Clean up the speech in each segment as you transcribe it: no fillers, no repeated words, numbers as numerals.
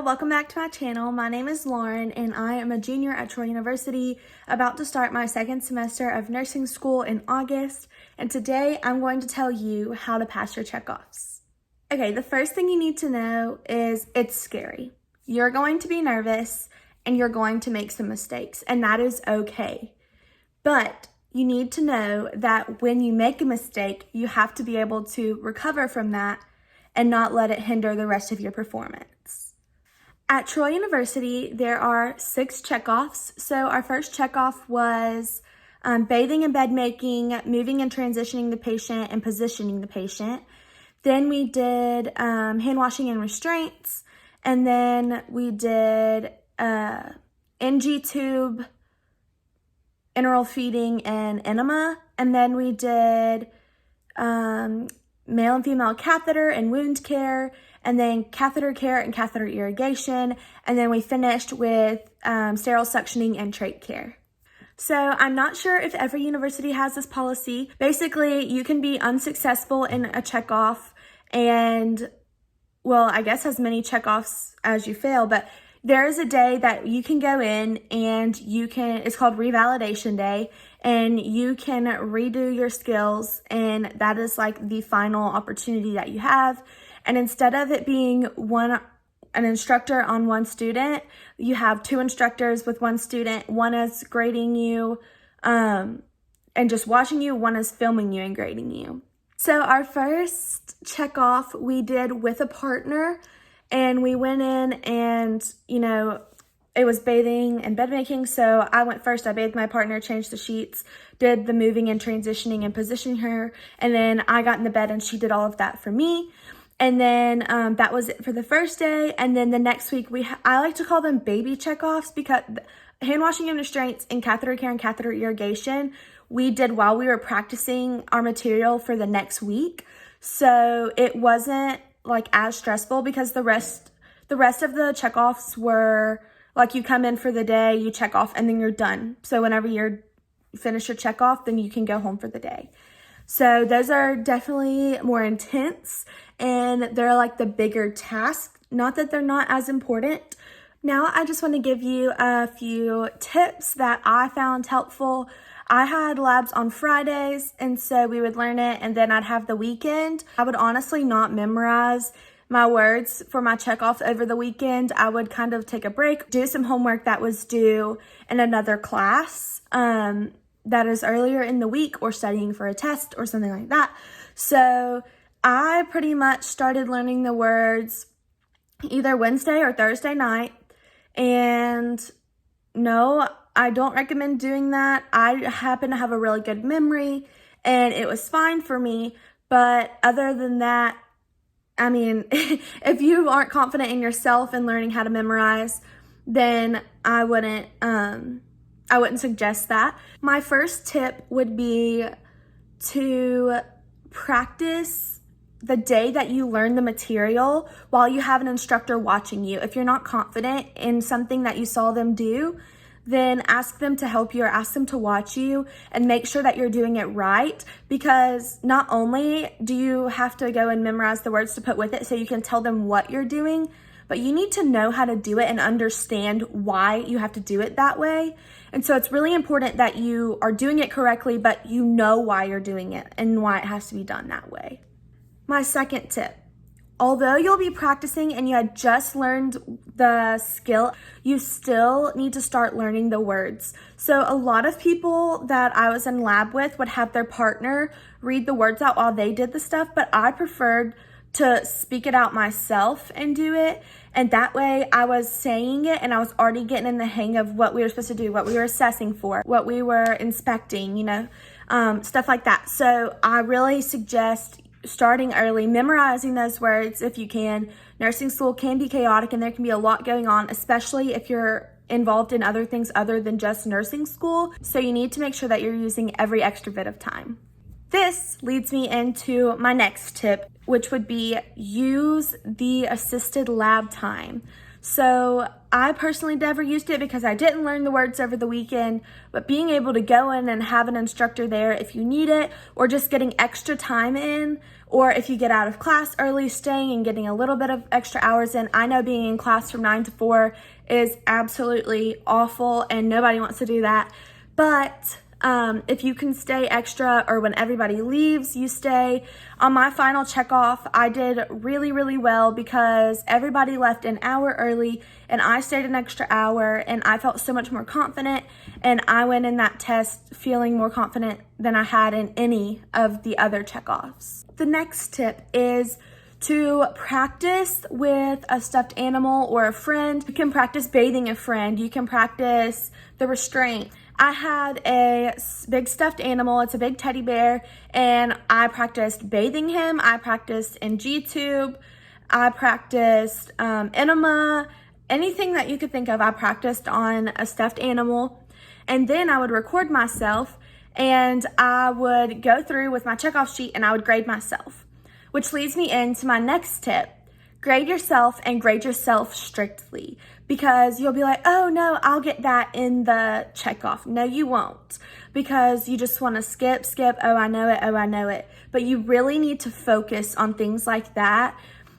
Hello, welcome back to my channel. My name is Lauren and I am a junior at Troy University, about to start my second semester of nursing school in August, and today I'm going to tell you how to pass your checkoffs. Okay, the first thing you need to know is it's scary. You're going to be nervous and you're going to make some mistakes, and that is okay. But you need to know that when you make a mistake, you have to be able to recover from that and not let it hinder the rest of your performance. At Troy University, there are 6 checkoffs. So our first checkoff was bathing and bed making, moving and transitioning the patient, and positioning the patient. Then we did hand washing and restraints. And then we did NG tube, enteral feeding, and enema. And then we did male and female catheter and wound care, and then catheter care and catheter irrigation, and then we finished with sterile suctioning and trach care. So I'm not sure if every university has this policy. Basically, you can be unsuccessful in a checkoff and, well, I guess as many checkoffs as you fail, but there is a day that you can go in and it's called revalidation day, and you can redo your skills, and that is like the final opportunity that you have. And instead of it being an instructor on one student, you have 2 instructors with 1 student. One is grading you and just watching you. One is filming you and grading you. So our first checkoff we did with a partner, and we went in and, it was bathing and bed making. So I went first. I bathed my partner, changed the sheets, did the moving and transitioning and positioning her. And then I got in the bed and she did all of that for me. And then that was it for the first day. And then the next week, I like to call them baby checkoffs, because hand washing and restraints and catheter care and catheter irrigation we did while we were practicing our material for the next week. So it wasn't like as stressful, because the rest of the checkoffs were like, you come in for the day, you check off, and then you're done. So whenever you finish your checkoff, then you can go home for the day. So those are definitely more intense, and they're like the bigger task. Not that they're not as important. Now I just want to give you a few tips that I found helpful. I had labs on Fridays, and so we would learn it, and then I'd have the weekend. I would honestly not memorize my words for my checkoff over the weekend. I would kind of take a break, do some homework that was due in another class that is earlier in the week, or studying for a test or something like that. So I pretty much started learning the words either Wednesday or Thursday night. And no, I don't recommend doing that. I happen to have a really good memory and it was fine for me. But other than that, I mean, if you aren't confident in yourself and learning how to memorize, then I wouldn't suggest that. My first tip would be to practice the day that you learn the material while you have an instructor watching you. If you're not confident in something that you saw them do, then ask them to help you, or ask them to watch you, and make sure that you're doing it right, because not only do you have to go and memorize the words to put with it so you can tell them what you're doing, but you need to know how to do it and understand why you have to do it that way. And so it's really important that you are doing it correctly, but you know why you're doing it and why it has to be done that way. My second tip: although you'll be practicing and you had just learned the skill, you still need to start learning the words. So a lot of people that I was in lab with would have their partner read the words out while they did the stuff, but I preferred to speak it out myself and do it. And that way I was saying it and I was already getting in the hang of what we were supposed to do, what we were assessing for, what we were inspecting, stuff like that. So I really suggest starting early, memorizing those words if you can. Nursing school can be chaotic and there can be a lot going on, especially if you're involved in other things other than just nursing school. So you need to make sure that you're using every extra bit of time. This leads me into my next tip, which would be use the assisted lab time. So I personally never used it because I didn't learn the words over the weekend, but being able to go in and have an instructor there if you need it, or just getting extra time in, or if you get out of class early, staying and getting a little bit of extra hours in. I know being in class from 9 to 4 is absolutely awful and nobody wants to do that. But if you can stay extra, or when everybody leaves, you stay. On my final checkoff, I did really, really well because everybody left an hour early and I stayed an extra hour, and I felt so much more confident, and I went in that test feeling more confident than I had in any of the other checkoffs. The next tip is to practice with a stuffed animal or a friend. You can practice bathing a friend. You can practice the restraint. I had a big stuffed animal. It's a big teddy bear, and I practiced bathing him. I practiced in G-tube. I practiced enema. Anything that you could think of, I practiced on a stuffed animal. And then I would record myself, and I would go through with my checkoff sheet and I would grade myself, which leads me into my next tip. Grade yourself, and grade yourself strictly, because you'll be like, oh no, I'll get that in the checkoff. No, you won't, because you just want to skip, oh, I know it. But you really need to focus on things like that,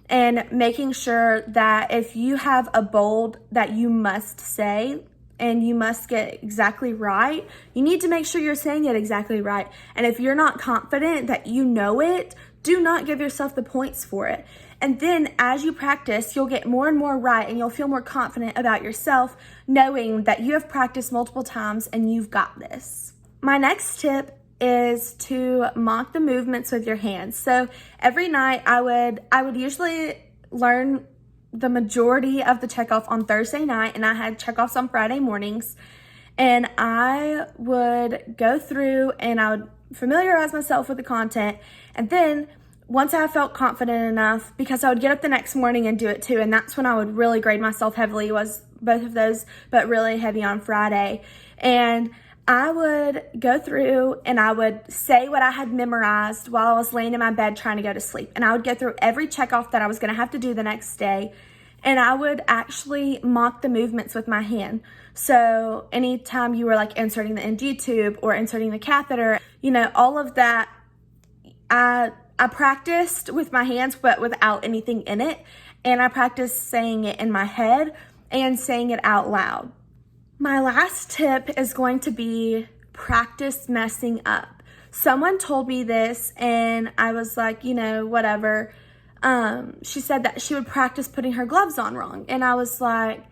and making sure that if you have a bold that you must say and you must get exactly right, you need to make sure you're saying it exactly right. And if you're not confident that you know it, do not give yourself the points for it. And then as you practice, you'll get more and more right, and you'll feel more confident about yourself, knowing that you have practiced multiple times and you've got this. My next tip is to mock the movements with your hands. So every night I would usually learn the majority of the checkoff on Thursday night, and I had checkoffs on Friday mornings. And I would go through and I would familiarize myself with the content, and then once I felt confident enough, because I would get up the next morning and do it too, and that's when I would really grade myself heavily, was both of those, but really heavy on Friday. And I would go through and I would say what I had memorized while I was laying in my bed trying to go to sleep. And I would go through every checkoff that I was going to have to do the next day, and I would actually mock the movements with my hand. So anytime you were like inserting the NG tube or inserting the catheter, all of that, I practiced with my hands, but without anything in it. And I practiced saying it in my head and saying it out loud. My last tip is going to be practice messing up. Someone told me this and I was like, whatever. She said that she would practice putting her gloves on wrong. And I was like,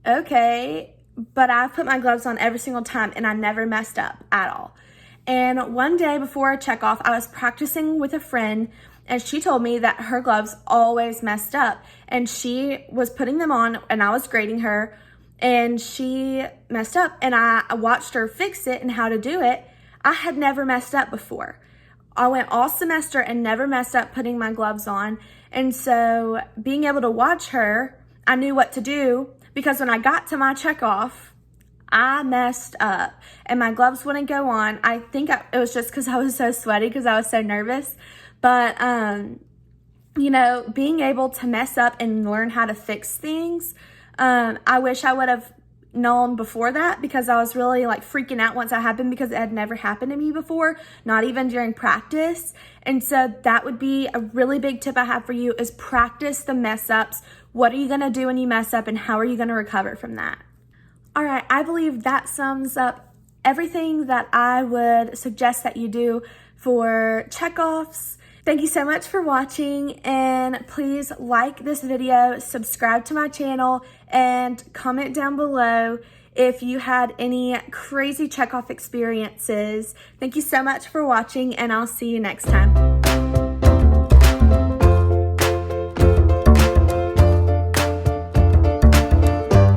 okay, but I put my gloves on every single time and I never messed up at all. And one day before a checkoff, I was practicing with a friend, and she told me that her gloves always messed up, and she was putting them on and I was grading her, and she messed up, and I watched her fix it and how to do it. I had never messed up before. I went all semester and never messed up putting my gloves on. And so being able to watch her, I knew what to do, because when I got to my checkoff, I messed up and my gloves wouldn't go on. I think it was just because I was so sweaty, because I was so nervous. But, being able to mess up and learn how to fix things, I wish I would have known before that, because I was really like freaking out once that happened, because it had never happened to me before, not even during practice. And so that would be a really big tip I have for you, is practice the mess ups. What are you going to do when you mess up, and how are you going to recover from that? All right, I believe that sums up everything that I would suggest that you do for checkoffs. Thank you so much for watching, and please like this video, subscribe to my channel, and comment down below if you had any crazy checkoff experiences. Thank you so much for watching, and I'll see you next time.